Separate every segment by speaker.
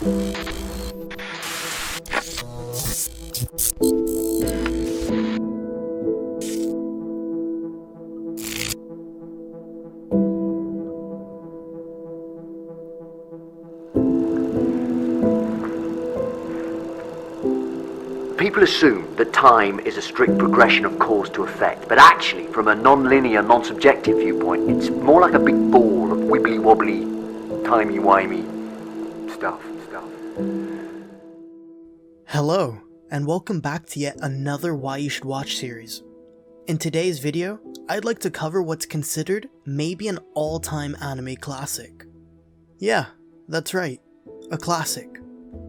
Speaker 1: People assume that time is a strict progression of cause to effect, but actually, from a non-linear, non-subjective viewpoint, it's more like a big ball of wibbly-wobbly, timey-wimey stuff.
Speaker 2: Hello, and welcome back to yet another Why You Should Watch series. In today's video, I'd like to cover what's considered maybe an all-time anime classic. Yeah, that's right, a classic.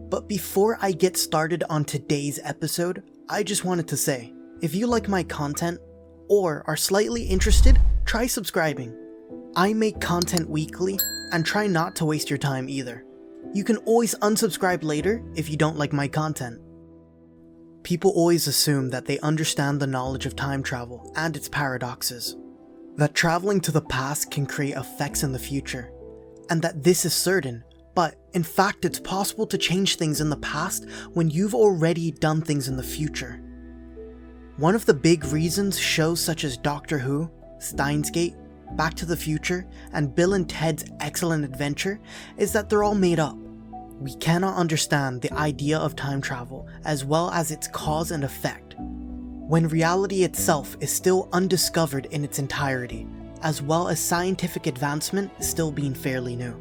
Speaker 2: But before I get started on today's episode, I just wanted to say, if you like my content, or are slightly interested, try subscribing. I make content weekly, and try not to waste your time either. You can always unsubscribe later if you don't like my content. People always assume that they understand the knowledge of time travel and its paradoxes, that traveling to the past can create effects in the future, and that this is certain. But, in fact, it's possible to change things in the past when you've already done things in the future. One of the big reasons shows such as Doctor Who, Steins, Back to the Future, and Bill and Ted's Excellent Adventure is that they're all made up. We cannot understand the idea of time travel as well as its cause and effect, when reality itself is still undiscovered in its entirety, as well as scientific advancement still being fairly new.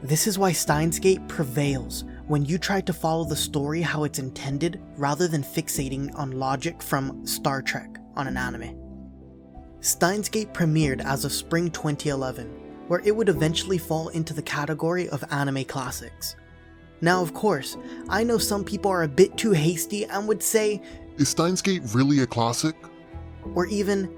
Speaker 2: This is why Steins prevails when you try to follow the story how it's intended rather than fixating on logic from Star Trek on an anime. Steins premiered as of spring 2011, where it would eventually fall into the category of anime classics. Now of course, I know some people are a bit too hasty and would say,
Speaker 3: is Steins really a classic?
Speaker 2: Or even,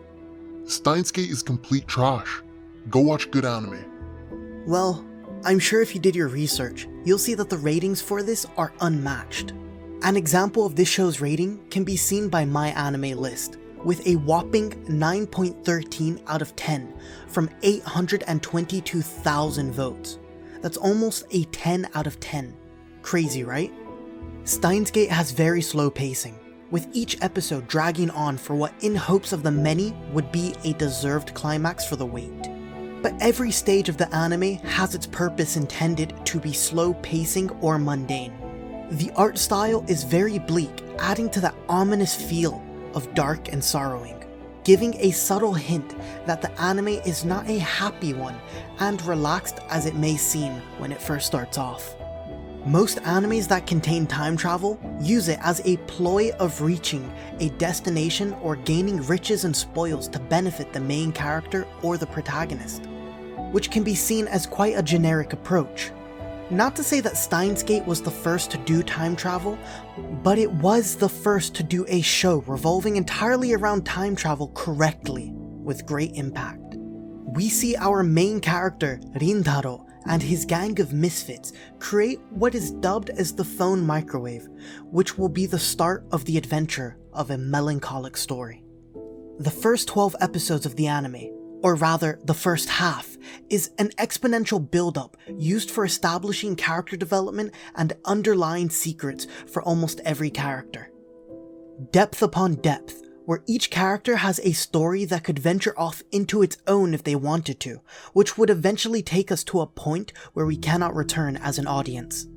Speaker 3: Steins is complete trash. Go watch good anime.
Speaker 2: Well, I'm sure if you did your research, you'll see that the ratings for this are unmatched. An example of this show's rating can be seen by My Anime List, with a whopping 9.13 out of 10 from 822,000 votes. That's almost a 10 out of 10. Crazy, right? Steins has very slow pacing, with each episode dragging on for what in hopes of the many would be a deserved climax for the wait. But every stage of the anime has its purpose intended to be slow pacing or mundane. The art style is very bleak, adding to that ominous feel of dark and sorrowing, giving a subtle hint that the anime is not a happy one and relaxed as it may seem when it first starts off. Most animes that contain time travel use it as a ploy of reaching a destination or gaining riches and spoils to benefit the main character or the protagonist, which can be seen as quite a generic approach. Not to say that Steins was the first to do time travel, but it was the first to do a show revolving entirely around time travel correctly, with great impact. We see our main character, Rintaro, and his gang of misfits create what is dubbed as the phone microwave, which will be the start of the adventure of a melancholic story. The first 12 episodes of the anime, or rather the first half, is an exponential build-up used for establishing character development and underlying secrets for almost every character. Depth upon depth, where each character has a story that could venture off into its own if they wanted to, which would eventually take us to a point where we cannot return as an audience.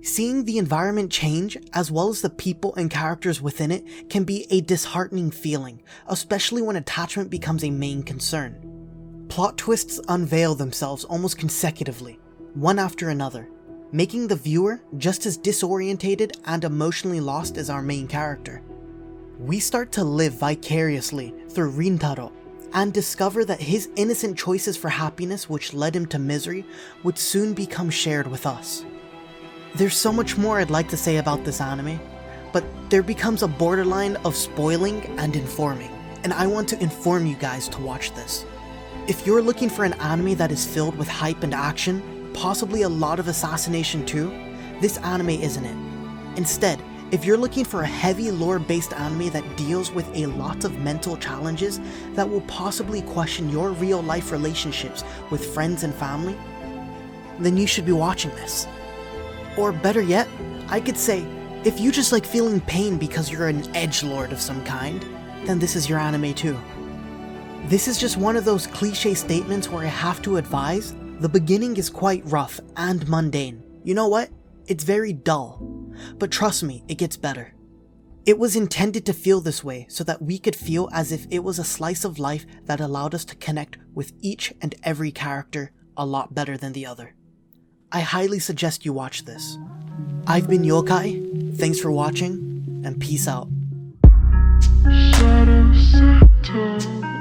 Speaker 2: Seeing the environment change, as well as the people and characters within it, can be a disheartening feeling, especially when attachment becomes a main concern. Plot twists unveil themselves almost consecutively, one after another, making the viewer just as disorientated and emotionally lost as our main character. We start to live vicariously through Rintaro, and discover that his innocent choices for happiness which led him to misery would soon become shared with us. There's so much more I'd like to say about this anime, but there becomes a borderline of spoiling and informing, and I want to inform you guys to watch this. If you're looking for an anime that is filled with hype and action, possibly a lot of assassination too, this anime isn't it. Instead, if you're looking for a heavy lore-based anime that deals with a lot of mental challenges that will possibly question your real-life relationships with friends and family, then you should be watching this. Or better yet, I could say, if you just like feeling pain because you're an edgelord of some kind, then this is your anime too. This is just one of those cliche statements where I have to advise, the beginning is quite rough and mundane. You know what? It's very dull. But trust me, it gets better. It was intended to feel this way so that we could feel as if it was a slice of life that allowed us to connect with each and every character a lot better than the other. I highly suggest you watch this. I've been Yokai, thanks for watching, and peace out.
Speaker 4: Shadow Sector.